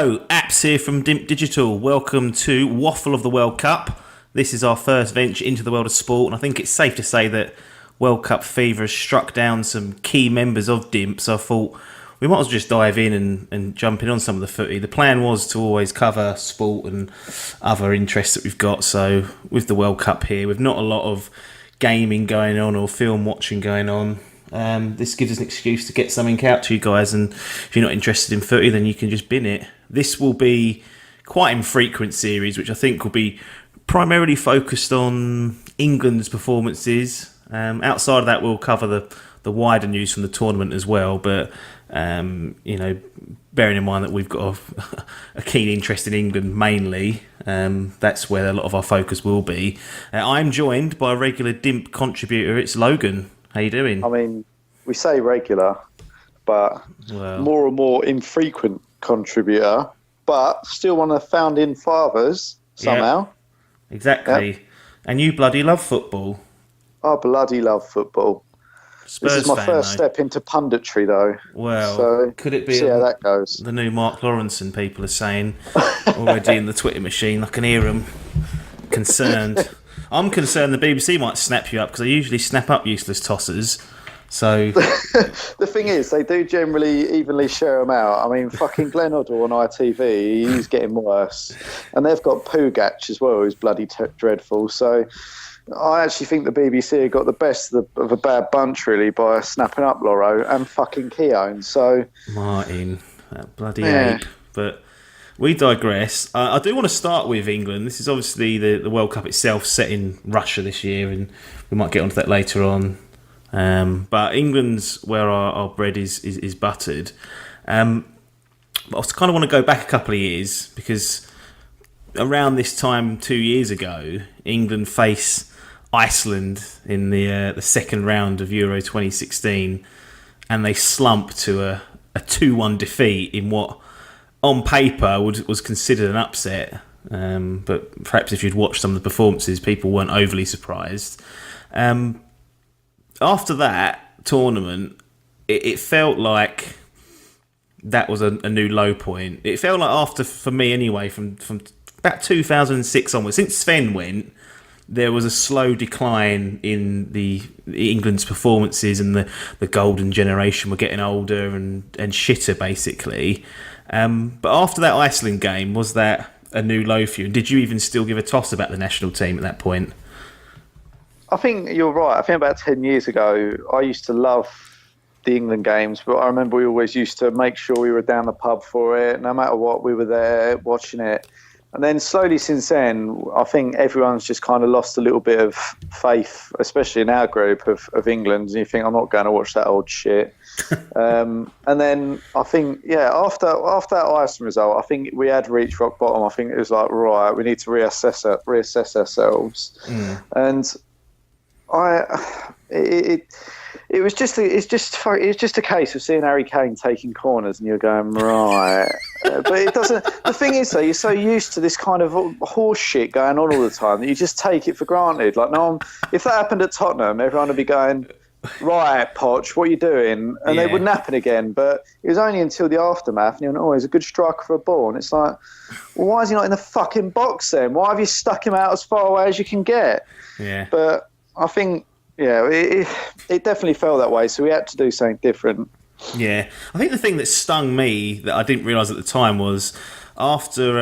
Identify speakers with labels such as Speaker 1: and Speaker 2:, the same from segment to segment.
Speaker 1: Hello, Apps here from Dimp Digital. Welcome to Waffle of the World Cup. This is our first venture into the world of sport, and I think it's safe to say that World Cup fever has struck down some key members of Dimp, so I thought we might as well just dive in and jump in on some of the footy. The plan was to always cover sport and other interests that we've got, so with the World Cup here, with not a lot of gaming going on or film watching going on, this gives us an excuse to get something out to you guys, and if you're not interested in footy, then you can just bin it. This will be quite an infrequent series, which I think will be primarily focused on England's performances. Outside of that, we'll cover the wider news from the tournament as well, but bearing in mind that we've got a keen interest in England mainly, that's where a lot of our focus will be. I'm joined by a regular Dimp contributor. It's Logan. How you doing?
Speaker 2: I mean, we say regular, but more and more infrequent contributor, but still one of the founding fathers somehow.
Speaker 1: Yeah, exactly. Yep. And you bloody love football.
Speaker 2: I bloody love football.
Speaker 1: Spurs
Speaker 2: this is my first step into punditry, though.
Speaker 1: Well,
Speaker 2: so
Speaker 1: could it be
Speaker 2: see how that goes?
Speaker 1: The new Mark Lawrenson, people are saying already in the Twitter machine. I can hear them concerned. I'm concerned the BBC might snap you up because they usually snap up useless tossers. So
Speaker 2: the thing is, they do generally evenly share them out. I mean, fucking Glenn Hoddle on ITV, he's getting worse, and they've got Pugach as well, who's bloody dreadful. So I actually think the BBC got the best of a bad bunch, really, by snapping up Loro and fucking Keown. So
Speaker 1: Martin, that bloody ape. But we digress. I do want to start with England. This is obviously the World Cup itself set in Russia this year, and we might get onto that later on. But England's where our bread is buttered. But I kind of want to go back a couple of years, because around this time 2 years ago, England faced Iceland in the second round of Euro 2016, and they slumped to a 2-1 defeat in what on paper was considered an upset, but perhaps if you'd watched some of the performances, people weren't overly surprised. After that tournament, it felt like that was a new low point. It felt like after, for me anyway, from about 2006 onwards, since Sven went, there was a slow decline in the England's performances, and the golden generation were getting older and shitter, basically. But after that Iceland game, was that a new low for you? And did you even still give a toss about the national team at that point?
Speaker 2: I think you're right. I think about 10 years ago, I used to love the England games, but I remember we always used to make sure we were down the pub for it. No matter what, we were there watching it. And then slowly since then, I think everyone's just kind of lost a little bit of faith, especially in our group of England. And you think, I'm not going to watch that old shit. And then I think, after that Iceland result, I think we had reached rock bottom. I think it was like, right, we need to reassess ourselves. And it was just a case of seeing Harry Kane taking corners, and you're going, right. But it doesn't. The thing is, though, you're so used to this kind of horse shit going on all the time that you just take it for granted. Like, if that happened at Tottenham, everyone would be going, right, Poch, what are you doing? And it wouldn't happen again. But it was only until the aftermath, and you're like, he's a good striker for a ball. And it's like, well, why is he not in the fucking box then? Why have you stuck him out as far away as you can get?
Speaker 1: Yeah.
Speaker 2: But I think, it definitely felt that way, so we had to do something different.
Speaker 1: Yeah, I think the thing that stung me that I didn't realise at the time was after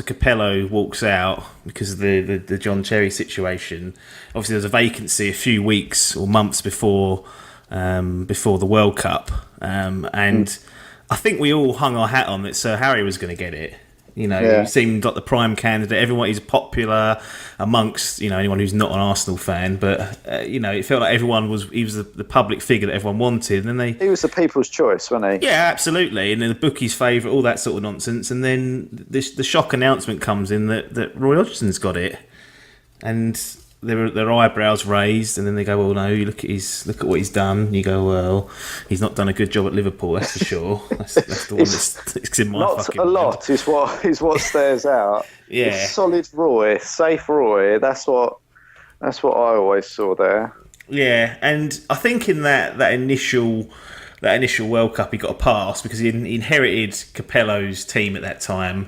Speaker 1: Capello walks out because of the John Terry situation. Obviously, there's a vacancy a few weeks or months before the World Cup, and I think we all hung our hat on that Sir Harry was going to get it. He seemed like the prime candidate. Everyone, he's popular amongst anyone who's not an Arsenal fan. But it felt like he was the public figure that everyone wanted. And then he
Speaker 2: was the people's choice, wasn't he?
Speaker 1: Yeah, absolutely. And then the bookies' favourite, all that sort of nonsense. And then the shock announcement comes in that Roy Hodgson's got it, and their eyebrows raised, and then they go, well, no, you look at what he's done. And you go, well, he's not done a good job at Liverpool, that's for sure. That's the one that's in my
Speaker 2: not
Speaker 1: fucking
Speaker 2: a lot is what stares out.
Speaker 1: Yeah,
Speaker 2: it's solid Roy, safe Roy. That's what I always saw there.
Speaker 1: Yeah, and I think in that initial that initial World Cup he got a pass because he inherited Capello's team at that time.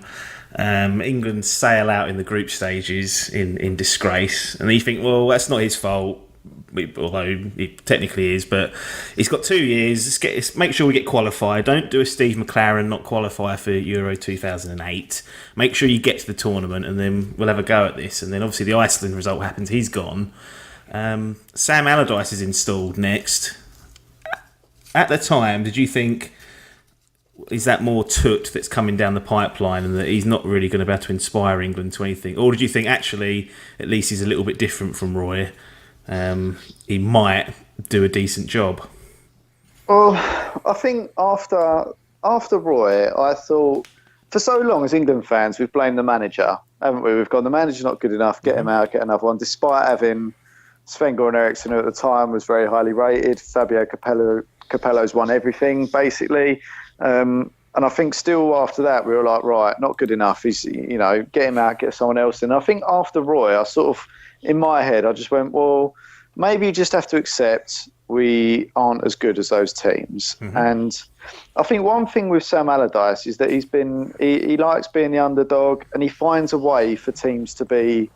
Speaker 1: England sail out in the group stages in disgrace, and you think, well, that's not his fault, although it technically is. But he's got 2 years. Let's make sure we get qualified. Don't do a Steve McLaren, not qualify for Euro 2008. Make sure you get to the tournament, and then we'll have a go at this. And then obviously the Iceland result happens. He's gone. Sam Allardyce is installed next. At the time, did you think, is that more Tut that's coming down the pipeline and that he's not really going to be able to inspire England to anything? Or did you think, actually, at least he's a little bit different from Roy? He might do a decent job?
Speaker 2: Well, I think after Roy, I thought, for so long as England fans, we've blamed the manager, haven't we? We've gone, the manager's not good enough, get him out, get another one, despite having Sven-Goran Eriksson, who at the time was very highly rated. Fabio Capello's won everything, basically. And I think still after that, we were like, right, not good enough. He's, get him out, get someone else in. I think after Roy, I sort of, in my head, I just went, well, maybe you just have to accept we aren't as good as those teams. Mm-hmm. And I think one thing with Sam Allardyce is that he likes being the underdog, and he finds a way for teams to be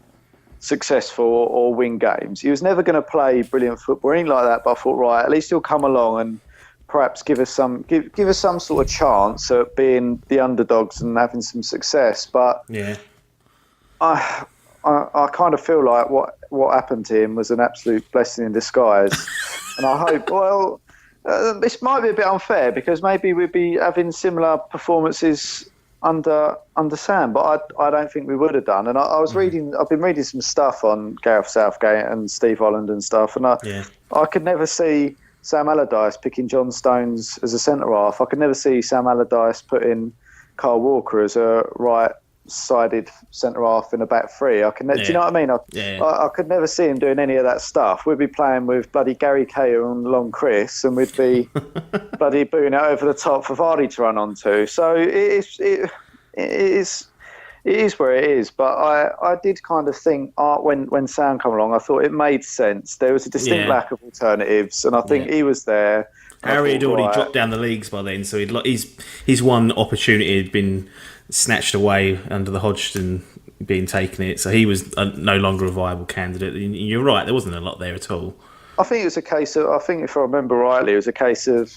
Speaker 2: successful or win games. He was never going to play brilliant football or anything like that, but I thought, right, at least he'll come along and perhaps give us some sort of chance at being the underdogs and having some success. But yeah, I kind of feel like what happened to him was an absolute blessing in disguise. And I hope, well, this might be a bit unfair because maybe we'd be having similar performances under Sam, but I don't think we would have done. And I've been reading some stuff on Gareth Southgate and Steve Holland and stuff, and I could never see Sam Allardyce picking John Stones as a centre-half. I could never see Sam Allardyce putting Kyle Walker as a right-sided centre-half in a back three. Do you know what I mean? I could never see him doing any of that stuff. We'd be playing with bloody Gary Cahill and Long Chris, and we'd be bloody booing it over the top for Vardy to run onto. So it is where it is. But I did kind of think when Sam came along, I thought it made sense. There was a distinct lack of alternatives, and I think he was there.
Speaker 1: Harry had already dropped down the leagues by then, so his one opportunity had been snatched away under the Hodgson being taken it, so he was no longer a viable candidate. And you're right, there wasn't a lot there at all.
Speaker 2: I think it was a case of, if I remember rightly, it was a case of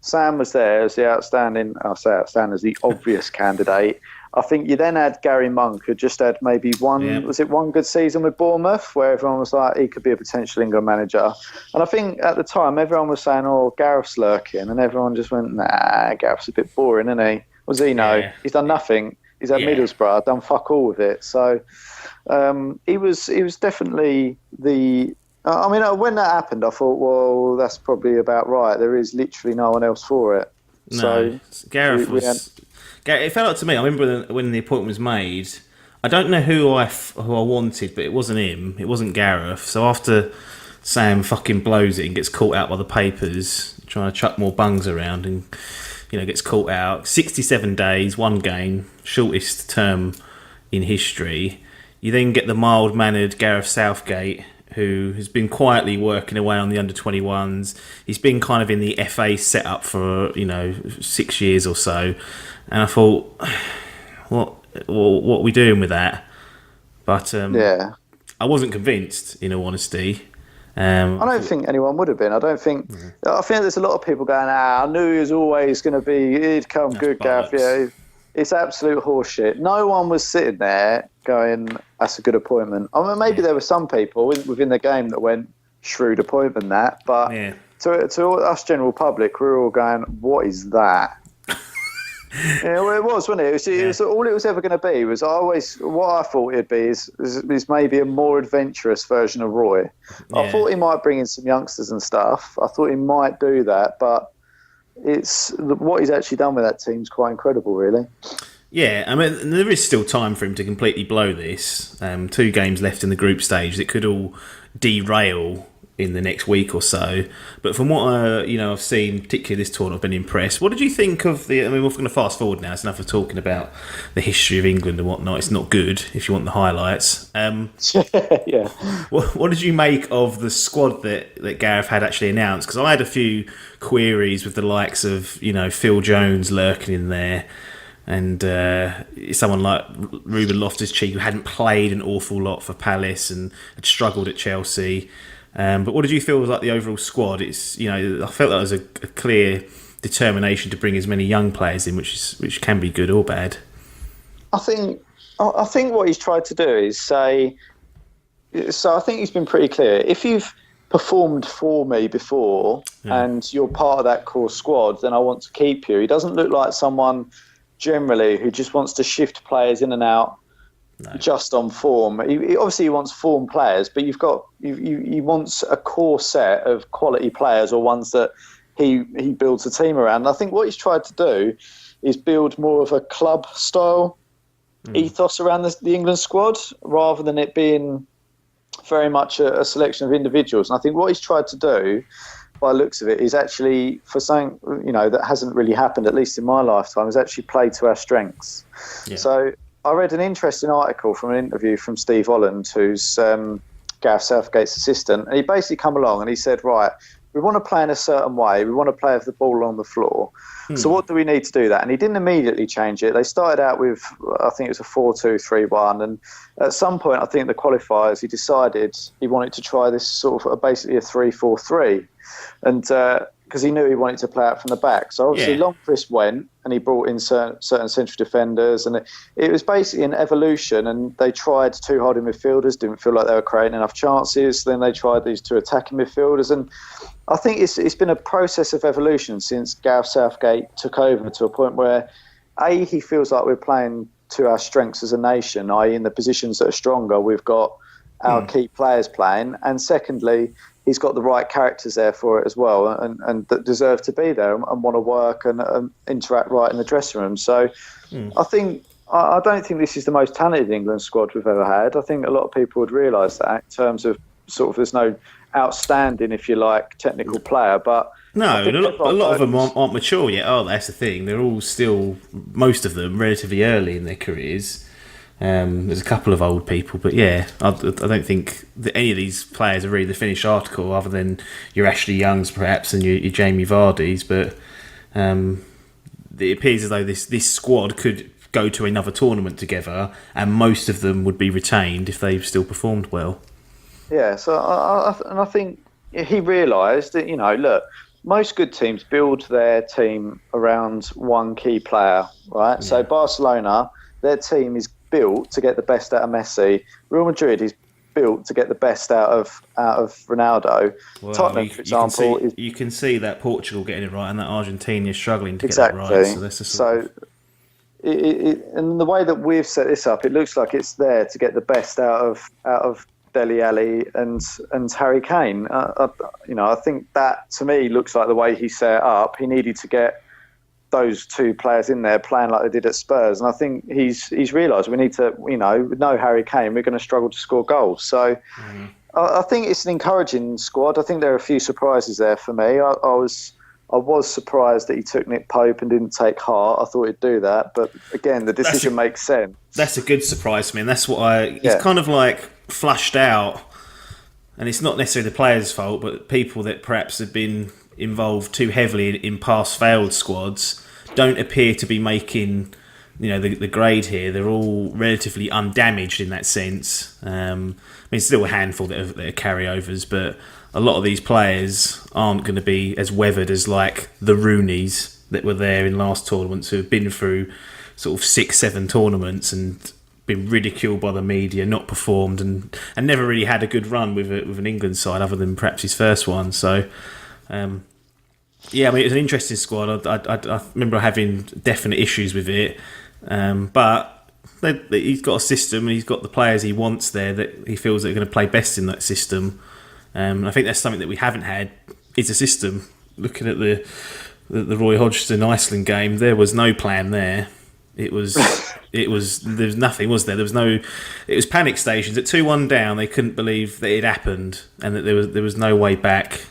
Speaker 2: Sam was there as the outstanding, as the obvious candidate. I think you then had Gary Monk, who just had maybe one good season with Bournemouth, where everyone was like, he could be a potential England manager. And I think at the time, everyone was saying, oh, Gareth's lurking. And everyone just went, nah, Gareth's a bit boring, isn't he? What does he know? Yeah. He's done nothing. He's at Middlesbrough, done fuck all with it. So he was definitely the... I mean, when that happened, I thought, well, that's probably about right. There is literally no one else for it.
Speaker 1: No, so Gareth was... It felt like to me, I remember when the appointment was made, I don't know who I wanted, but it wasn't him. It wasn't Gareth. So after Sam fucking blows it and gets caught out by the papers, trying to chuck more bungs around and, gets caught out, 67 days, one game, shortest term in history. You then get the mild-mannered Gareth Southgate, who has been quietly working away on the under-21s. He's been kind of in the FA setup for, 6 years or so. And I thought, what are we doing with that? But I wasn't convinced, in all honesty. I
Speaker 2: don't think anyone would have been. I think there's a lot of people going, I knew he was always going to be, he'd come good, Gareth. Yeah, it's absolute horseshit. No one was sitting there going, that's a good appointment. I mean, maybe there were some people within the game that went, shrewd appointment that. But to us general public, we were all going, what is that? Well, it was, wasn't it? It was all it was ever going to be. Was what I thought it'd be is maybe a more adventurous version of Roy. I thought he might bring in some youngsters and stuff. I thought he might do that, but what he's actually done with that team's quite incredible, really.
Speaker 1: Yeah, I mean, there is still time for him to completely blow this. 2 games left in the group stage. It could all derail in the next week or so. But from what I've seen, particularly this tournament, I've been impressed. What did you think of the? I mean, we're going to fast forward now. It's enough of talking about the history of England and whatnot. It's not good if you want the highlights.
Speaker 2: Yeah.
Speaker 1: What did you make of the squad that Gareth had actually announced? Because I had a few queries with the likes of Phil Jones lurking in there. And someone like Ruben Loftus-Cheek, who hadn't played an awful lot for Palace and had struggled at Chelsea. But what did you feel was like the overall squad? It's I felt that was a clear determination to bring as many young players in, which can be good or bad.
Speaker 2: I think what he's tried to do is say. So I think he's been pretty clear. If you've performed for me before and you're part of that core squad, then I want to keep you. He doesn't look like someone generally who just wants to shift players in and out just on form. He obviously wants form players, but he wants a core set of quality players or ones that he builds a team around. And I think what he's tried to do is build more of a club style ethos around the England squad rather than it being very much a selection of individuals. And I think what he's tried to do, by the looks of it, is actually, for something that hasn't really happened, at least in my lifetime, is actually play to our strengths. Yeah. So I read an interesting article from an interview from Steve Holland, who's Gareth Southgate's assistant, and he basically come along and he said, right, we want to play in a certain way, we want to play with the ball on the floor. So what do we need to do that? And he didn't immediately change it. They started out with, I think it was a 4-2-3-1, and at some point, I think the qualifiers, he decided he wanted to try this sort of basically a 3-4-3. And because he knew he wanted to play out from the back. So obviously Longchrist went and he brought in certain central defenders, and it was basically an evolution, and they tried two holding midfielders, didn't feel like they were creating enough chances. Then they tried these two attacking midfielders, and I think it's been a process of evolution since Gareth Southgate took over, to a point where he feels like we're playing to our strengths as a nation, i.e. in the positions that are stronger, we've got our key players playing, and secondly, he's got the right characters there for it as well, and that deserve to be there and want to work and interact right in the dressing room. So I don't think this is the most talented England squad we've ever had. I think a lot of people would realise that, in terms of sort of, there's no outstanding, if you like, technical player, but
Speaker 1: no, a lot of them aren't mature yet. Oh, that's the thing. They're all still, most of them, relatively early in their careers. There's a couple of old people, but I don't think that any of these players are really the finished article, other than your Ashley Youngs perhaps and your Jamie Vardys. But it appears as though this squad could go to another tournament together, and most of them would be retained if they've still performed well. Yeah,
Speaker 2: so I think he realised that, look, most good teams build their team around one key player, right? Yeah. So Barcelona, their team is built to get the best out of Messi. Real Madrid is built to get the best out of Ronaldo.
Speaker 1: Well,
Speaker 2: Tottenham, for example,
Speaker 1: you can see that Portugal getting it right, and that Argentina is struggling to get it right. So that's
Speaker 2: and the way that we've set this up, it looks like it's there to get the best out of Dele Alli and Harry Kane. I think that, to me, looks like the way he set it up. He needed to get those two players in there playing like they did at Spurs, and I think he's realised we need to, with no Harry Kane, we're going to struggle to score goals. So I think it's an encouraging squad. I think there are a few surprises there for me. I was surprised that he took Nick Pope and didn't take Hart. I thought he'd do that, but again, the decision makes sense.
Speaker 1: That's a good surprise for me, and that's what he's kind of like flushed out, and it's not necessarily the players' fault, but people that perhaps have been involved too heavily in past failed squads don't appear to be making the grade here. They're all relatively undamaged in that sense. I mean, still a handful that are carryovers, but a lot of these players aren't going to be as weathered as like the Rooneys that were there in last tournaments, who have been through sort of 6-7 tournaments and been ridiculed by the media, not performed, and never really had a good run with an England side other than perhaps his first one. So I mean, it's an interesting squad. I remember having definite issues with it, but he's got a system, and he's got the players he wants there that he feels that are going to play best in that system. I think that's something that we haven't had, is a system. Looking at the Roy Hodgson Iceland game, there was no plan there. It was there was nothing, was there? There was no. It was panic stations. At 2-1 down, they couldn't believe that it happened and that there was no way back.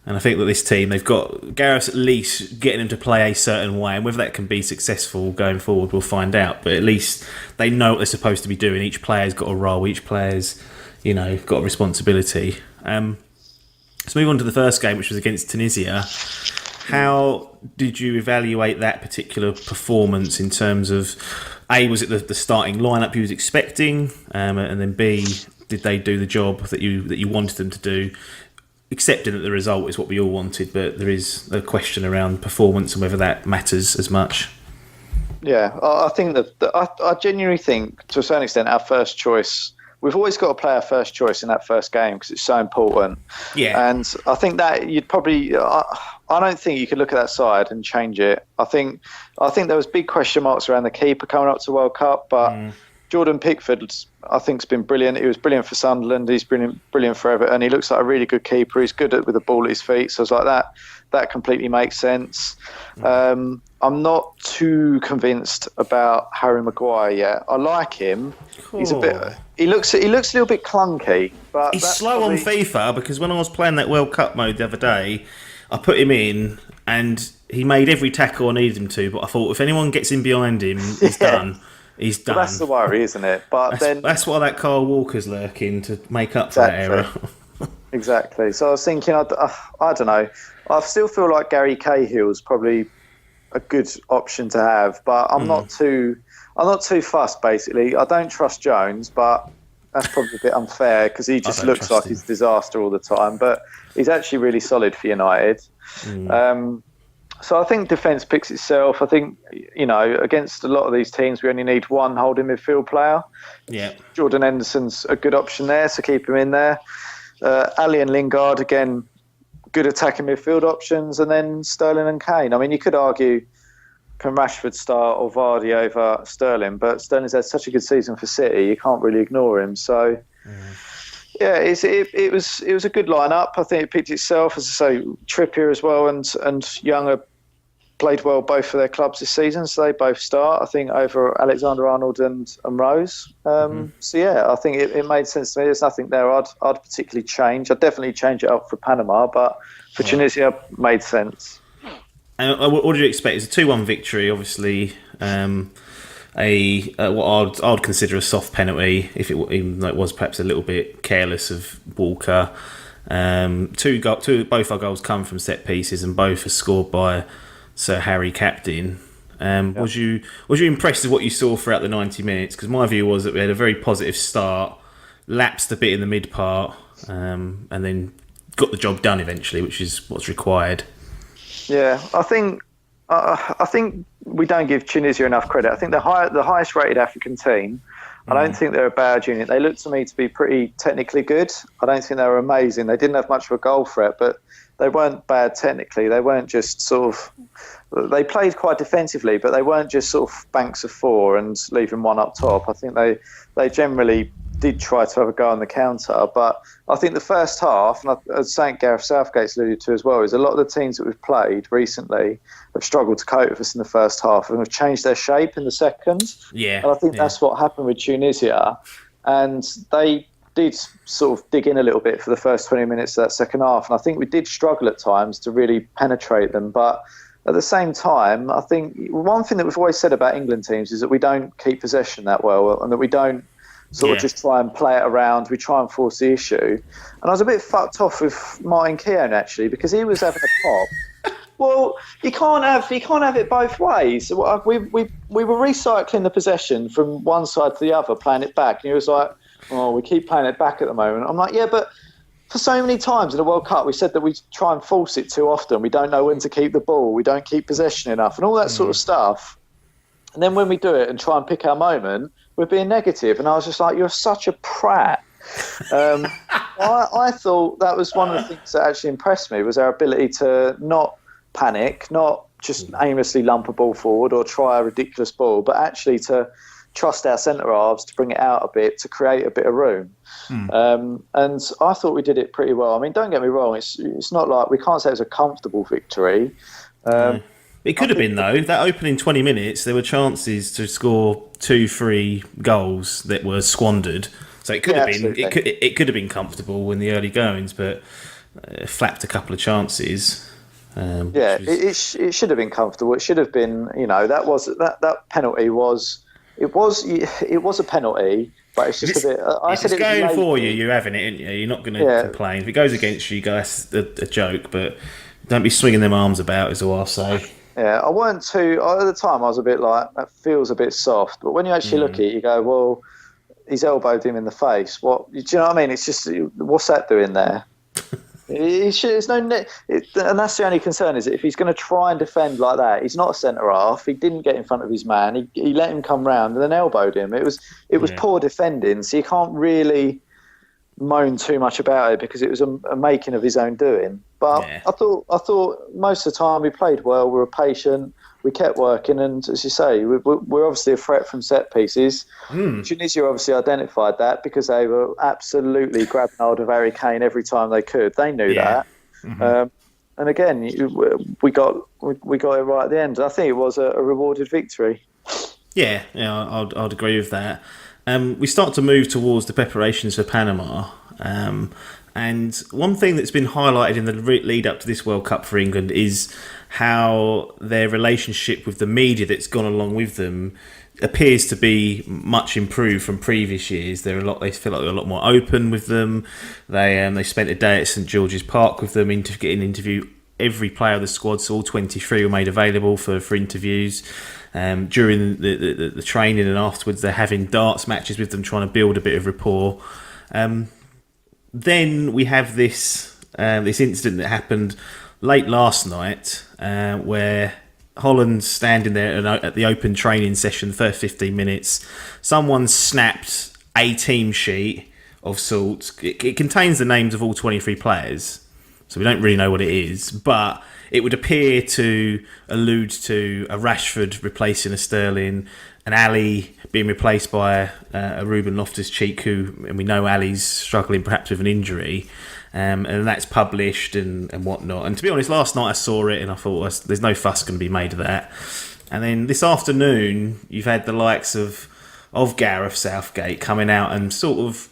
Speaker 1: And I think that this team, they've got Gareth's at least getting them to play a certain way, and whether that can be successful going forward, we'll find out. But at least they know what they're supposed to be doing. Each player's got a role. Each player's, got a responsibility. Let's move on to the first game, which was against Tunisia. How did you evaluate that particular performance in terms of, A, was it the starting lineup you was expecting, and then B, did they do the job that you wanted them to do? Accepting that the result is what we all wanted, but there is a question around performance and whether that matters as much.
Speaker 2: Yeah, I think I genuinely think, to a certain extent, our first choice. We've always got to play our first choice in that first game because it's so important.
Speaker 1: Yeah,
Speaker 2: and I think that you'd probably. I don't think you could look at that side and change it. I think there was big question marks around the keeper coming up to World Cup, but Jordan Pickford, I think, has been brilliant. He was brilliant for Sunderland. He's brilliant for Everton. He looks like a really good keeper. He's good with the ball at his feet. So I was like, that completely makes sense. I'm not too convinced about Harry Maguire yet. I like him. Cool. He looks a little bit clunky, but
Speaker 1: he's slow on FIFA, because when I was playing that World Cup mode the other day, I put him in and he made every tackle I needed him to. But I thought if anyone gets in behind him, he's done. He's done.
Speaker 2: Well, that's the worry, isn't it? But
Speaker 1: that's why that Kyle Walker's lurking, to make up for that error.
Speaker 2: Exactly. So I was thinking, I don't know. I still feel like Gary Cahill's probably a good option to have, but I'm not too fussed. Basically, I don't trust Jones, but that's probably a bit unfair because he just looks like he's a disaster all the time. But he's actually really solid for United. So I think defence picks itself. I think, against a lot of these teams, we only need one holding midfield player.
Speaker 1: Yeah.
Speaker 2: Jordan Henderson's a good option there, so keep him in there. Ali and Lingard, again, good attacking midfield options. And then Sterling and Kane. I mean, you could argue, can Rashford start or Vardy over Sterling? But Sterling's had such a good season for City, you can't really ignore him. So... Yeah, it was a good lineup. I think it picked itself. As I say, Trippier as well and Young played well both for their clubs this season, so they both start. I think over Alexander-Arnold and Rose. So yeah, I think it made sense to me. There's nothing there I'd particularly change. I'd definitely change it up for Panama, but for Tunisia, made sense.
Speaker 1: And what did you expect? It's a 2-1 victory, obviously. What I'd consider a soft penalty, even though it was perhaps a little bit careless of Walker. Both our goals come from set pieces, and both are scored by Sir Harry Captain. Was you impressed with what you saw throughout the 90 minutes? Because my view was that we had a very positive start, lapsed a bit in the mid part, and then got the job done eventually, which is what's required. Yeah,
Speaker 2: I think we don't give Tunisia enough credit. I think the highest rated African team. I don't think they're a bad unit. They look to me to be pretty technically good. I don't think they were amazing. They didn't have much of a goal threat, but they weren't bad technically. They weren't just sort of... They played quite defensively, but they weren't just sort of banks of four and leaving one up top. I think they generally did try to have a go on the counter, but I think the first half, and as St. Gareth Southgate's alluded to as well, is a lot of the teams that we've played recently have struggled to cope with us in the first half and have changed their shape in the second.
Speaker 1: Yeah,
Speaker 2: and I think that's what happened with Tunisia, and they did sort of dig in a little bit for the first 20 minutes of that second half, and I think we did struggle at times to really penetrate them, but at the same time, I think one thing that we've always said about England teams is that we don't keep possession that well, and that we don't sort of just try and play it around. We try and force the issue. And I was a bit fucked off with Martin Keown, actually, because he was having a pop. Well, you can't have it both ways. We were recycling the possession from one side to the other, playing it back. And he was like, "Oh, we keep playing it back at the moment." I'm like, "Yeah, but for so many times in the World Cup, we said that we try and force it too often. We don't know when to keep the ball. We don't keep possession enough, and all that sort of stuff. And then when we do it and try and pick our moment, we're being negative." And I was just like, "You're such a prat." I thought that was one of the things that actually impressed me, was our ability to not panic, not just aimlessly lump a ball forward or try a ridiculous ball, but actually to trust our centre-halves to bring it out a bit, to create a bit of room. And I thought we did it pretty well. I mean, don't get me wrong, it's not like, we can't say it was a comfortable victory.
Speaker 1: It could have been though. That opening 20 minutes, there were chances to score 2-3 goals that were squandered. So it could have been. It could have been comfortable in the early goings, but flapped a couple of chances.
Speaker 2: It should have been comfortable. It should have been. That penalty was. It was a penalty, but it's just a bit.
Speaker 1: If it's going for you, you're having it, aren't you? You're not going to complain. If it goes against you, that's a joke. But don't be swinging them arms about, is all I'll say.
Speaker 2: Yeah, I weren't too. At the time, I was a bit like, that feels a bit soft. But when you actually look at it, you go, well, he's elbowed him in the face. What? Do you know what I mean? It's just, what's that doing there? There's no, and that's the only concern, is that if he's going to try and defend like that, he's not a centre half. He didn't get in front of his man. He let him come round and then elbowed him. It was poor defending. So you can't really moan too much about it, because it was a making of his own doing. But I thought most of the time we played well. We were patient. We kept working, and as you say, we're obviously a threat from set pieces. Tunisia obviously identified that, because they were absolutely grabbing hold of Harry Kane every time they could. They knew that. Mm-hmm. And again, we got it right at the end. I think it was a rewarded victory.
Speaker 1: Yeah, I'd agree with that. We start to move towards the preparations for Panama. And one thing that's been highlighted in the lead up to this World Cup for England is how their relationship with the media that's gone along with them appears to be much improved from previous years. They feel like they're a lot more open with them. They spent a day at St George's Park with them, getting an interview. Every player of the squad, so all 23 were made available for interviews. During the training and afterwards, they're having darts matches with them, trying to build a bit of rapport. Then we have this incident that happened late last night, where Holland's standing there at the open training session, the first 15 minutes. Someone snapped a team sheet of sorts. It contains the names of all 23 players, so we don't really know what it is, but it would appear to allude to a Rashford replacing a Sterling, an Ali being replaced by a Ruben Loftus-Cheek, and we know Ali's struggling perhaps with an injury, and that's published and whatnot. And to be honest, last night I saw it and I thought, there's no fuss going to be made of that. And then this afternoon, you've had the likes of Gareth Southgate coming out and sort of,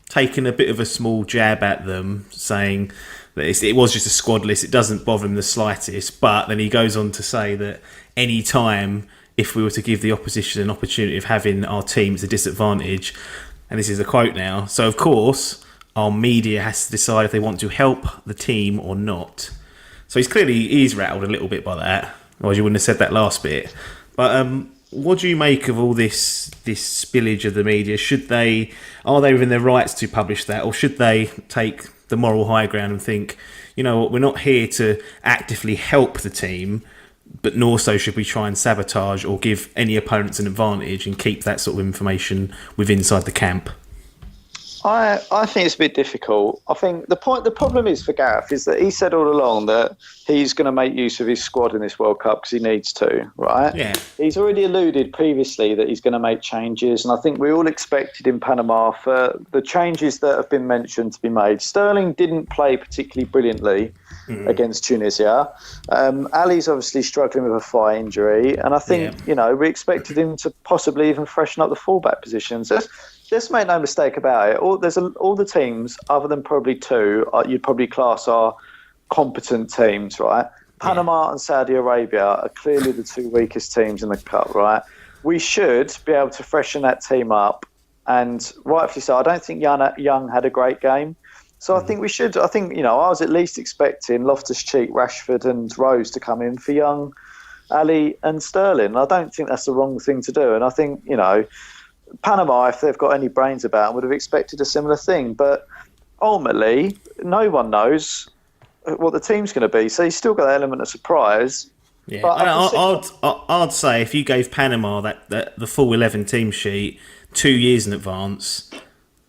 Speaker 1: taking a bit of a small jab at them, saying that it was just a squad list, it doesn't bother him the slightest. But then he goes on to say that any time, if we were to give the opposition an opportunity of having our team, it's a disadvantage. And this is a quote now. So, of course, our media has to decide if they want to help the team or not. So he's rattled a little bit by that. Otherwise, you wouldn't have said that last bit. But what do you make of all this spillage of the media? Are they within their rights to publish that, or should they take the moral high ground and think, you know what, we're not here to actively help the team, but nor so should we try and sabotage or give any opponents an advantage and keep that sort of information inside the camp?
Speaker 2: I think it's a bit difficult. I think the problem is for Gareth is that he said all along that he's going to make use of his squad in this World Cup because he needs to, right?
Speaker 1: Yeah.
Speaker 2: He's already alluded previously that he's going to make changes, and I think we all expected in Panama for the changes that have been mentioned to be made. Sterling didn't play particularly brilliantly against Tunisia. Ali's obviously struggling with a thigh injury, and I think we expected him to possibly even freshen up the fullback positions. Let's make no mistake about it. All the teams, other than probably two, you'd probably class are competent teams, right? Panama and Saudi Arabia are clearly the two weakest teams in the Cup, right? We should be able to freshen that team up, and rightfully so. I don't think Young had a great game. So I think we should. I think, I was at least expecting Loftus-Cheek, Rashford and Rose to come in for Young, Ali and Sterling. I don't think that's the wrong thing to do. And I think, Panama, if they've got any brains about them, would have expected a similar thing. But ultimately, no one knows what the team's going to be. So you still got that element of surprise.
Speaker 1: Yeah, but I'd say if you gave Panama that the full 11 team sheet 2 years in advance,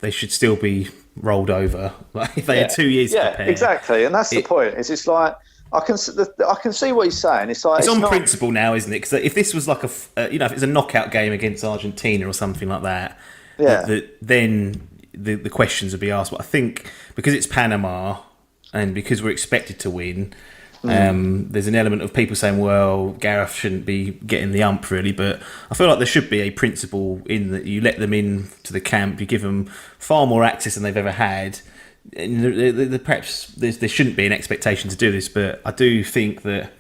Speaker 1: they should still be rolled over. Like if they had 2 years to prepare.
Speaker 2: Yeah, exactly. And that's the point. It's like, I can see what he's saying. It's
Speaker 1: on principle now, isn't it? Because if this was like if it's a knockout game against Argentina or something like that, then the questions would be asked. But I think because it's Panama and because we're expected to win, There's an element of people saying, well, Gareth shouldn't be getting the ump really, but I feel like there should be a principle in that you let them in to the camp, you give them far more access than they've ever had. And perhaps there shouldn't be an expectation to do this, but I do think that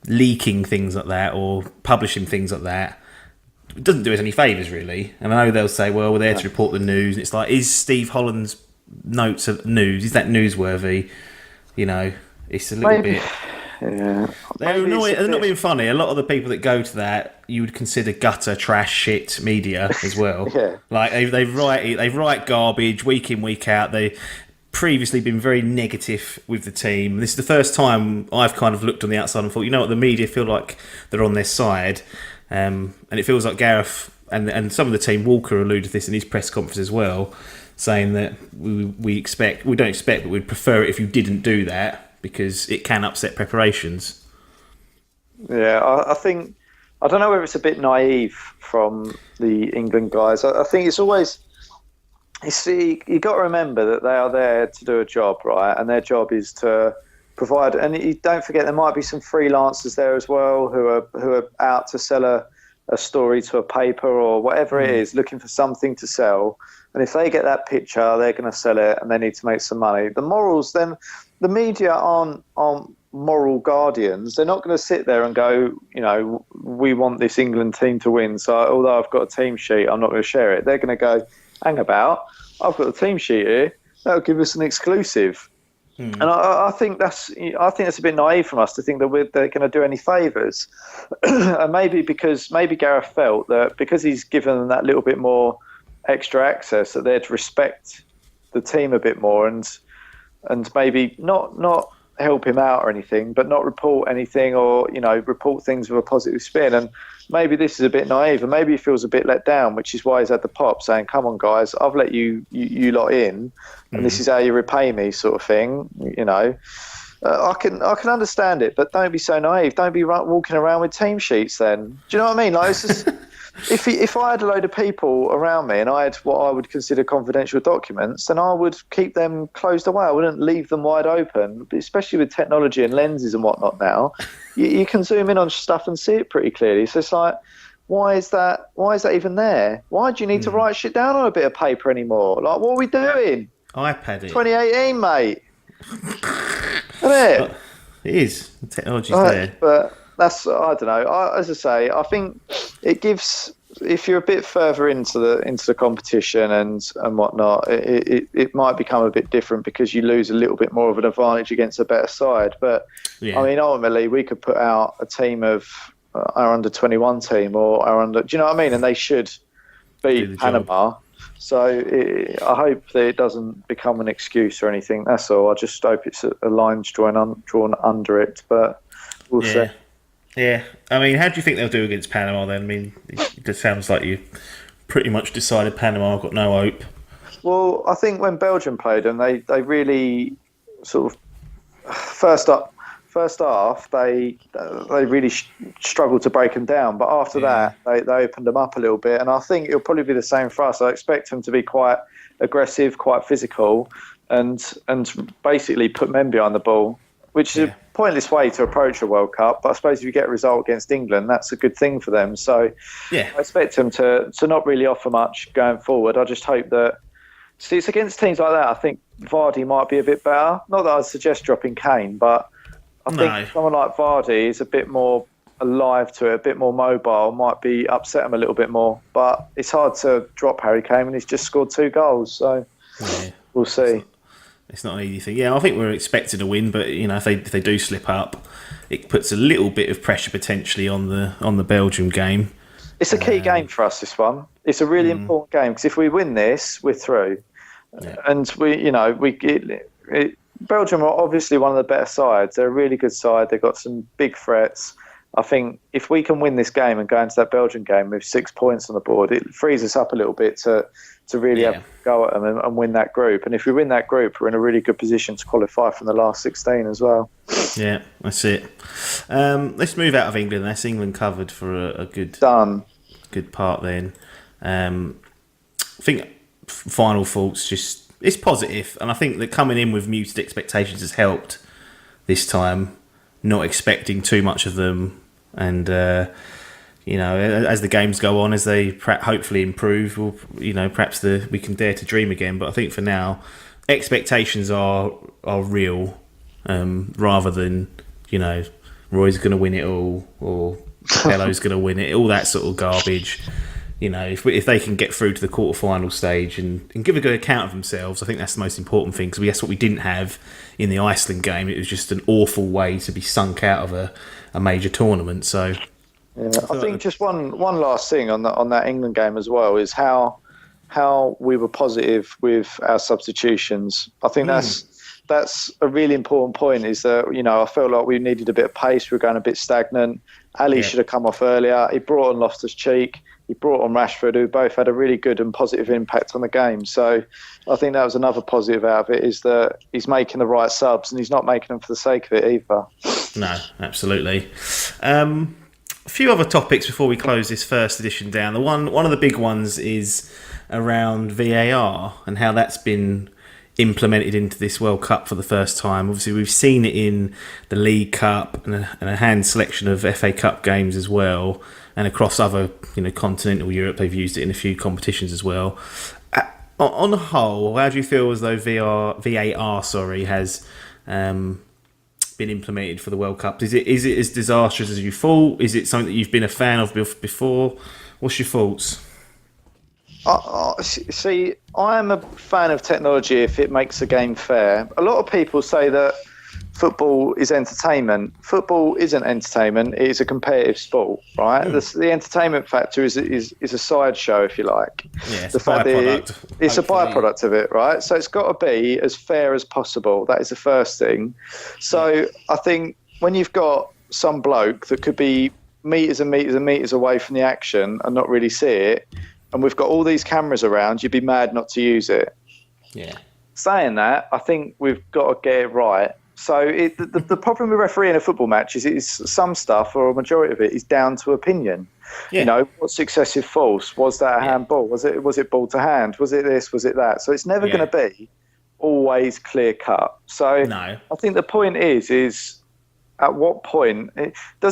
Speaker 1: leaking things like that or publishing things like that doesn't do us any favours really. And I know they'll say, well, we're there to report the news, and it's like, is Steve Holland's notes of news, is that newsworthy? You know, it's a little bit.
Speaker 2: Yeah.
Speaker 1: They're not being funny. A lot of the people that go to that, you would consider gutter, trash, shit media as well.
Speaker 2: Yeah.
Speaker 1: Like they write garbage week in, week out. They previously been very negative with the team. This is the first time I've kind of looked on the outside and thought, you know what, the media feel like they're on their side, and it feels like Gareth and some of the team, Walker alluded to this in his press conference as well, saying that we don't expect, but we'd prefer it if you didn't do that because it can upset preparations.
Speaker 2: Yeah, I think, I don't know whether it's a bit naive from the England guys. I think it's always, you got to remember that they are there to do a job, right? And their job is to provide. And you don't forget there might be some freelancers there as well who are out to sell a story to a paper or whatever it is, looking for something to sell. And if they get that picture, they're going to sell it, and they need to make some money. The morals, then the media aren't moral guardians. They're not going to sit there and go, you know, we want this England team to win, so although I've got a team sheet, I'm not going to share it. They're going to go, hang about, I've got a team sheet here, that'll give us an exclusive. And I think that's a bit naive from us to think that they're going to do any favours. And maybe Gareth felt that because he's given them that little bit more extra access, that they'd respect the team a bit more and maybe not help him out or anything, but not report anything, or, you know, report things with a positive spin. And maybe this is a bit naive, and maybe he feels a bit let down, which is why he's had the pop saying, come on guys, I've let you lot in, and this is how you repay me, sort of thing. You know, I can understand it, but don't be so naive. Don't be walking around with team sheets then. Do you know what I mean? Like, it's just, if I had a load of people around me and I had what I would consider confidential documents, then I would keep them closed away. I wouldn't leave them wide open, especially with technology and lenses and whatnot now. You can zoom in on stuff and see it pretty clearly. So it's like, why is that even there? Why do you need to write shit down on a bit of paper anymore? Like, what are we doing?
Speaker 1: iPad it.
Speaker 2: 2018, mate. Isn't it?
Speaker 1: It is. The technology's there.
Speaker 2: But that's, I don't know. As I say, I think it gives, if you're a bit further into the competition and whatnot, it might become a bit different because you lose a little bit more of an advantage against a better side. But I mean, ultimately, we could put out a team of our under-21 team or our under, do you know what I mean? And they should beat Panama. So I hope that it doesn't become an excuse or anything. That's all. I just hope it's a line drawn under it. But we'll see.
Speaker 1: Yeah, I mean, how do you think they'll do against Panama then? I mean, it just sounds like you pretty much decided Panama have got no hope.
Speaker 2: Well, I think when Belgium played them, they really sort of first half they really struggled to break them down, but after that they opened them up a little bit, and I think it'll probably be the same for us. I expect them to be quite aggressive, quite physical, and basically put men behind the ball, which is a pointless way to approach a World Cup, but I suppose if you get a result against England, that's a good thing for them. So I expect them to not really offer much going forward. I just hope that, see, it's against teams like that, I think Vardy might be a bit better. Not that I'd suggest dropping Kane, but I think someone like Vardy is a bit more alive to it, a bit more mobile, might be upset him a little bit more. But it's hard to drop Harry Kane when he's just scored 2 goals, so we'll see.
Speaker 1: It's not an easy thing. Yeah, I think we're expected to win, but you know, if they do slip up, it puts a little bit of pressure potentially on the Belgium game.
Speaker 2: It's a key game for us, this one. It's a really important game because if we win this, we're through. And Belgium are obviously one of the better sides. They're a really good side. They've got some big threats. I think if we can win this game and go into that Belgian game with 6 points on the board, it frees us up a little bit to really have a go at them and win that group. And if we win that group, we're in a really good position to qualify from the last 16 as well.
Speaker 1: Yeah, that's it. Let's move out of England. That's England covered for a good part then. I think final thoughts, just it's positive, and I think that coming in with muted expectations has helped this time. not expecting too much of them, and as the games go on, as they hopefully improve, perhaps we can dare to dream again. But I think for now, expectations are real, rather than Roy's going to win it all or Capello's going to win it, all that sort of garbage. If they can get through to the quarterfinal stage and give a good account of themselves, I think that's the most important thing, because that's what we didn't have in the Iceland game. It was just an awful way to be sunk out of a major tournament. So,
Speaker 2: yeah, I think just one last thing on that England game as well is how we were positive with our substitutions. I think that's a really important point, is that, I felt like we needed a bit of pace. We were going a bit stagnant. Ali should have come off earlier. He brought on Loftus-Cheek. He brought on Rashford, who both had a really good and positive impact on the game. So I think that was another positive out of it, is that he's making the right subs and he's not making them for the sake of it either.
Speaker 1: No, absolutely. A few other topics before we close this first edition down. One of the big ones is around VAR and how that's been implemented into this World Cup for the first time. Obviously, we've seen it in the League Cup and a hand selection of FA Cup games as well, and across other, continental Europe, they've used it in a few competitions as well. On the whole, how do you feel as though VAR has been implemented for the World Cup? Is it as disastrous as you thought? Is it something that you've been a fan of before? What's your thoughts?
Speaker 2: See, I am a fan of technology if it makes the game fair. A lot of people say that football is entertainment. Football isn't entertainment. It is a competitive sport, right? The entertainment factor is a sideshow, if you like.
Speaker 1: Yeah, it's a byproduct.
Speaker 2: It's a byproduct of it, right? So it's got to be as fair as possible. That is the first thing. So I think when you've got some bloke that could be metres and metres and metres away from the action and not really see it, and we've got all these cameras around, you'd be mad not to use it.
Speaker 1: Yeah. Saying
Speaker 2: that, I think we've got to get it right. So the problem with refereeing a football match is some stuff, or a majority of it, is down to opinion. Yeah. What's excessive false? Was that a handball? Was it ball to hand? Was it this? Was it that? So it's never going to be always clear cut. So I think the point is at what point so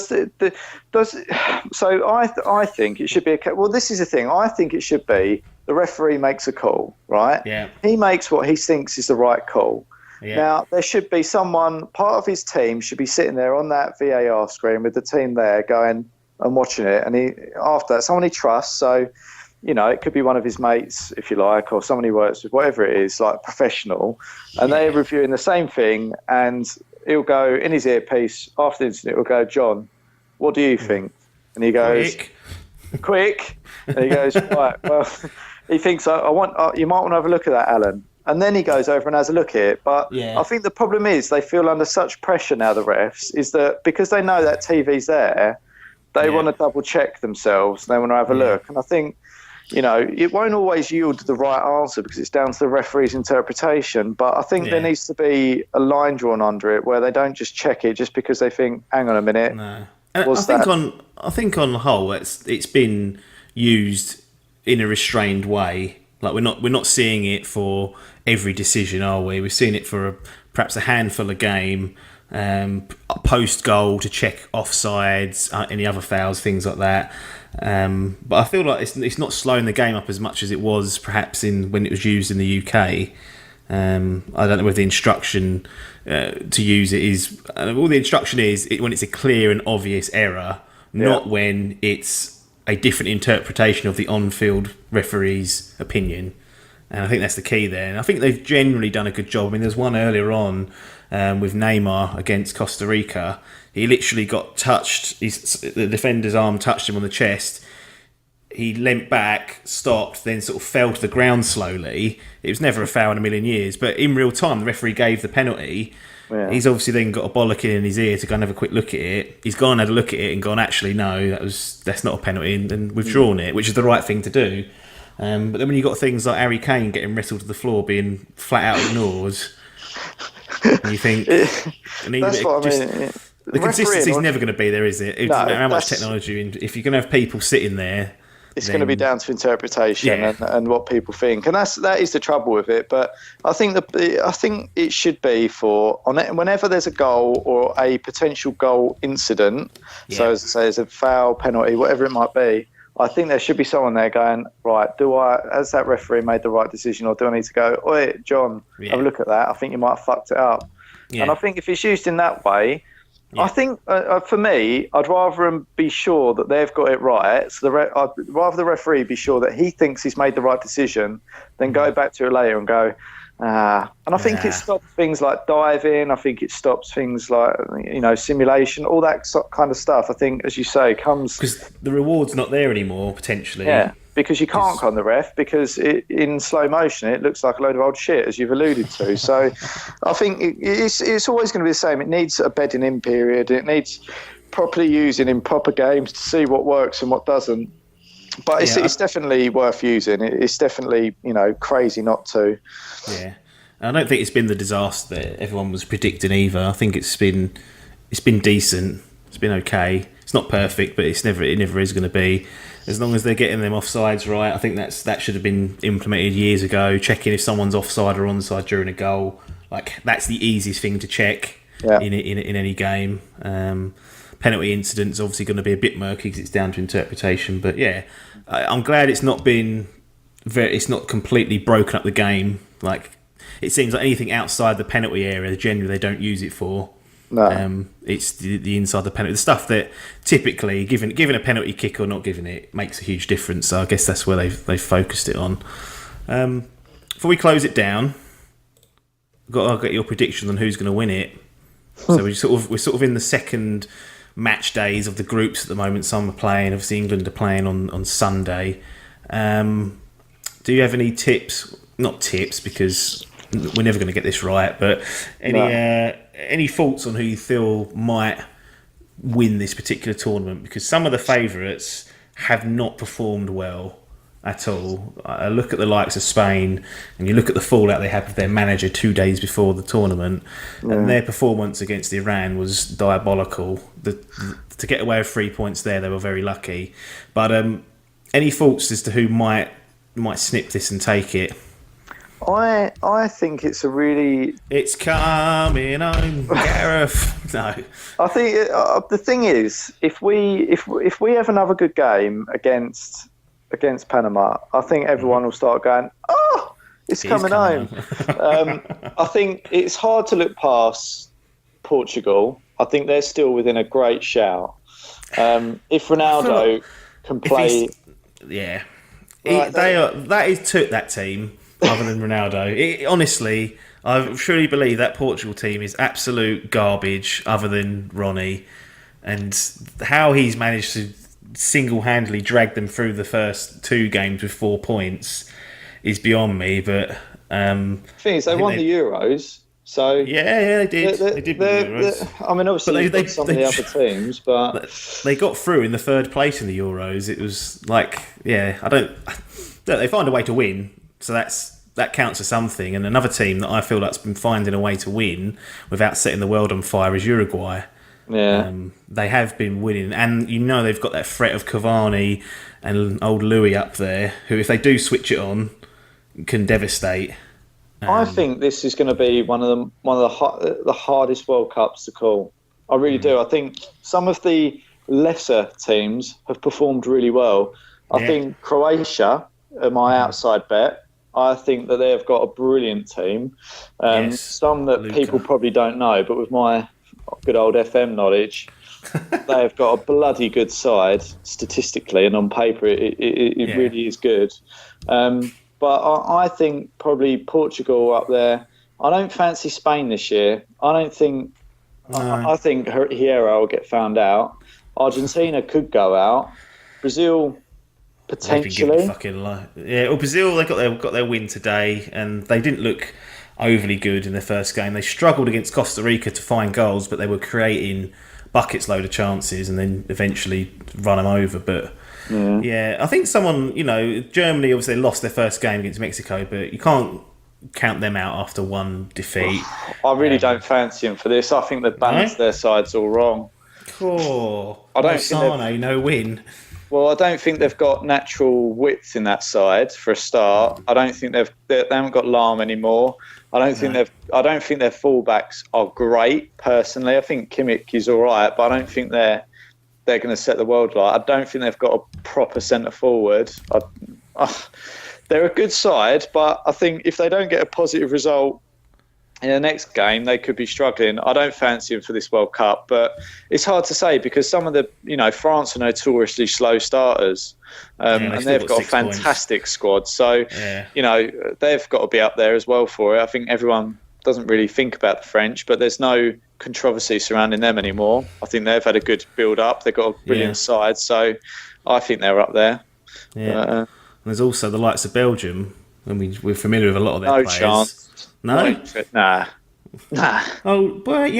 Speaker 2: I think it should be this is the thing. I think it should be the referee makes a call, right? Yeah. He makes what he thinks is the right call. Yeah. Now, there should be someone, part of his team should be sitting there on that VAR screen with the team there going and watching it. And after that, someone he trusts. So, it could be one of his mates, if you like, or someone he works with, whatever it is, like professional. And they're reviewing the same thing. And he'll go in his earpiece after the incident, he'll go, "John, what do you think?" And he goes, quick. And he goes, "Right, well," he thinks, you might want to have a look at that, Alan. And then he goes over and has a look at it. But I think the problem is they feel under such pressure now, the refs, is that because they know that TV's there, they want to double check themselves and they want to have a look. And I think, it won't always yield the right answer because it's down to the referee's interpretation. But I think there needs to be a line drawn under it where they don't just check it just because they think, hang on a minute.
Speaker 1: No. I think on the whole, it's been used in a restrained way. Like we're not seeing it for every decision, are we? We're seeing it for perhaps a handful a game, post goal to check offsides, any other fouls, things like that. But I feel like it's not slowing the game up as much as it was perhaps when it was used in the UK. I don't know whether the instruction to use it is. All the instruction is when it's a clear and obvious error, not when it's a different interpretation of the on-field referee's opinion. And I think that's the key there. And I think they've generally done a good job. I mean, there's one earlier on with Neymar against Costa Rica. He literally got touched. The defender's arm touched him on the chest. He leant back, stopped, then sort of fell to the ground slowly. It was never a foul in a million years. But in real time, the referee gave the penalty. Yeah. He's obviously then got a bollocking in his ear to go and have a quick look at it. He's gone and had a look at it and gone, actually, no, that's not a penalty, and withdrawn it, which is the right thing to do. But then when you've got things like Harry Kane getting wrestled to the floor, being flat out ignored, and you think...
Speaker 2: That's what I mean.
Speaker 1: The consistency's never going to be there, is it? No matter how much technology... If you're going to have people sitting there
Speaker 2: it's going to be down to interpretation and what people think, and that is the trouble with it. But I think it should be whenever there's a goal or a potential goal incident. Yeah. So as I say, there's a foul, penalty, whatever it might be. I think there should be someone there going, right, has that referee made the right decision, or do I need to go, oi, John, have a look at that. I think you might have fucked it up. Yeah. And I think if it's used in that way, I think for me, I'd rather be sure that they've got it right. So I'd rather the referee be sure that he thinks he's made the right decision than go back to it later and go, and I think it stops things like diving. I think it stops things like, simulation, all that kind of stuff. I think, as you say, comes...
Speaker 1: Because the reward's not there anymore, potentially.
Speaker 2: Yeah, because you can't con the ref, because in slow motion it looks like a load of old shit, as you've alluded to. So I think it's always going to be the same. It needs a bedding in period. It needs properly using in proper games to see what works and what doesn't. But it's definitely worth using. It's definitely, crazy not to.
Speaker 1: Yeah. I don't think it's been the disaster that everyone was predicting either. I think it's been decent. It's been okay. It's not perfect, but it never is going to be. As long as they're getting them offsides right, I think that should have been implemented years ago. Checking if someone's offside or onside during a goal, like that's the easiest thing to check in any game. Penalty incident's obviously going to be a bit murky because it's down to interpretation. But yeah, I'm glad it's not completely broken up the game. Like it seems like anything outside the penalty area, generally they don't use it for. No. It's the inside the penalty, the stuff that typically given a penalty kick or not giving it makes a huge difference. So I guess that's where they've focused it on. Before we close it down, I'll get your prediction on who's going to win it. So we're sort of in the second match days of the groups at the moment. Some are playing. Obviously, England are playing on Sunday. Do you have any tips? Not tips, because we're never going to get this right. But any thoughts on who you feel might win this particular tournament? Because some of the favourites have not performed well at all. I look at the likes of Spain, and you look at the fallout they had with their manager 2 days before the tournament, and their performance against Iran was diabolical. To get away with 3 points there, they were very lucky. But any thoughts as to who might snip this and take it?
Speaker 2: I think it's a really...
Speaker 1: It's coming home, Gareth. No.
Speaker 2: I think the thing is, if we have another good game against Panama, I think everyone will start going, oh, it's coming home. I think it's hard to look past Portugal. I think they're still within a great shout. If Ronaldo can play...
Speaker 1: that team, other than Ronaldo. Honestly, I truly believe that Portugal team is absolute garbage, other than Ronnie. And how he's managed to single-handedly drag them through the first 2 games with 4 points is beyond me. But
Speaker 2: the thing is, they won the Euros, so
Speaker 1: yeah, they did. They did win the Euros.
Speaker 2: I mean, obviously, they some of the other teams, but
Speaker 1: they got through in the 3rd place in the Euros. It was like, they find a way to win, so that counts as something. And another team that I feel like's been finding a way to win without setting the world on fire is Uruguay.
Speaker 2: Yeah,
Speaker 1: they have been winning, and they've got that threat of Cavani and old Louis up there, who, if they do switch it on, can devastate.
Speaker 2: I think this is going to be one of the hardest World Cups to call. I really do. I think some of the lesser teams have performed really well. I think Croatia are my outside bet. I think that they've got a brilliant team. Some that people probably don't know, but with my good old FM knowledge, they have got a bloody good side statistically, and on paper it really is good. But I think probably Portugal up there. I don't fancy Spain this year. I don't think. No. I think Hierro will get found out. Argentina could go out. Brazil potentially.
Speaker 1: Well, Brazil, they got their win today, and they didn't look overly good in their first game. They struggled against Costa Rica to find goals, but they were creating buckets load of chances, and then eventually run them over. But I think Germany obviously lost their first game against Mexico, but you can't count them out after one defeat.
Speaker 2: I really don't fancy them for this. I think they've balanced their sides all wrong.
Speaker 1: Cool. I don't think no win.
Speaker 2: Well, I don't think they've got natural width in that side for a start. I don't think they haven't got Lahm anymore. I don't think their fullbacks are great personally. I think Kimmich is all right, but I don't think they're going to set the world light. I don't think they've got a proper centre forward. They're a good side, but I think if they don't get a positive result in the next game, they could be struggling. I don't fancy them for this World Cup, but it's hard to say because some of the, France are notoriously slow starters, and they've got a fantastic squad. So, they've got to be up there as well for it. I think everyone doesn't really think about the French, but there's no controversy surrounding them anymore. I think they've had a good build-up. They've got a brilliant side, so I think they're up there.
Speaker 1: Yeah. And there's also the likes of Belgium, and we're familiar with a lot of their players.
Speaker 2: No chance.
Speaker 1: No?
Speaker 2: Nah.
Speaker 1: Oh, but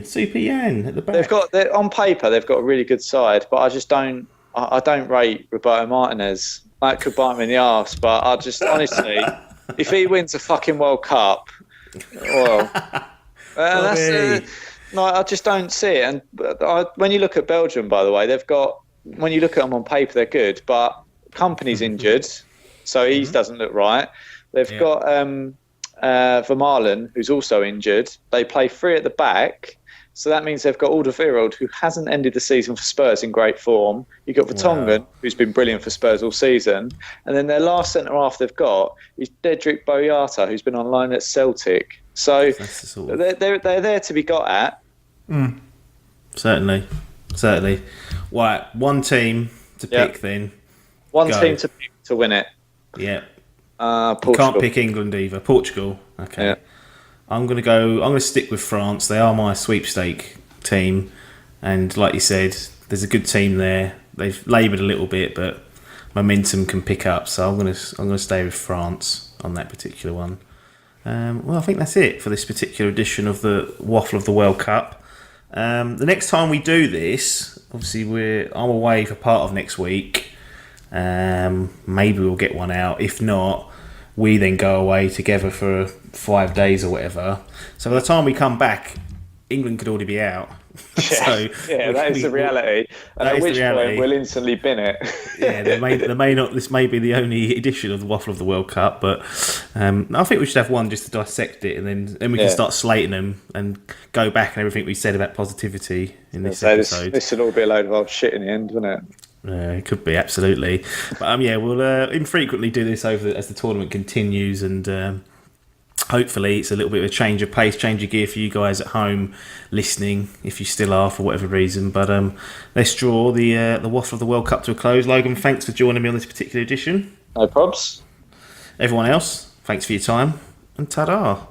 Speaker 1: Super Yan at the back.
Speaker 2: On paper, they've got a really good side, but I just don't. I don't rate Roberto Martinez. That could bite me in the arse, but I just honestly, if he wins a fucking World Cup, well, I just don't see it. And when you look at Belgium, by the way, when you look at them on paper, they're good, but Company's injured, so he doesn't look right. They've got Vermaelen, who's also injured. They play three at the back, so that means they've got Alderweireld, who hasn't ended the season for Spurs in great form. You've got Vertonghen, who's been brilliant for Spurs all season. And then their last centre-half they've got is Dedrick Boyata, who's been on loan at Celtic. So they're there to be got at.
Speaker 1: Mm. Certainly. Right, one team to pick then.
Speaker 2: One team to pick to win it.
Speaker 1: Yeah.
Speaker 2: Portugal.
Speaker 1: You can't pick England either. Portugal. Okay. Yeah. I'm going to stick with France. They are my sweepstake team, and like you said, there's a good team there. They've laboured a little bit, but momentum can pick up. So I'm going to stay with France on that particular one. Well, I think that's it for this particular edition of the Waffle of the World Cup. The next time we do this, obviously I'm away for part of next week. Maybe we'll get one out. If not, we then go away together for 5 days or whatever. So by the time we come back, England could already be out.
Speaker 2: That is the reality. And at which point we'll instantly bin it.
Speaker 1: There may not. This may be the only edition of the Waffle of the World Cup, but I think we should have one just to dissect it, and then we can start slating them and go back and everything we said about positivity in this episode.
Speaker 2: This should all be a load of old shit in the end, wouldn't it?
Speaker 1: It could be, absolutely. But we'll infrequently do this as the tournament continues, and hopefully it's a little bit of a change of pace, change of gear for you guys at home listening, if you still are for whatever reason. But let's draw the Waffle of the World Cup to a close. Logan, thanks for joining me on this particular edition.
Speaker 2: No probs.
Speaker 1: Everyone else, thanks for your time, and ta-da.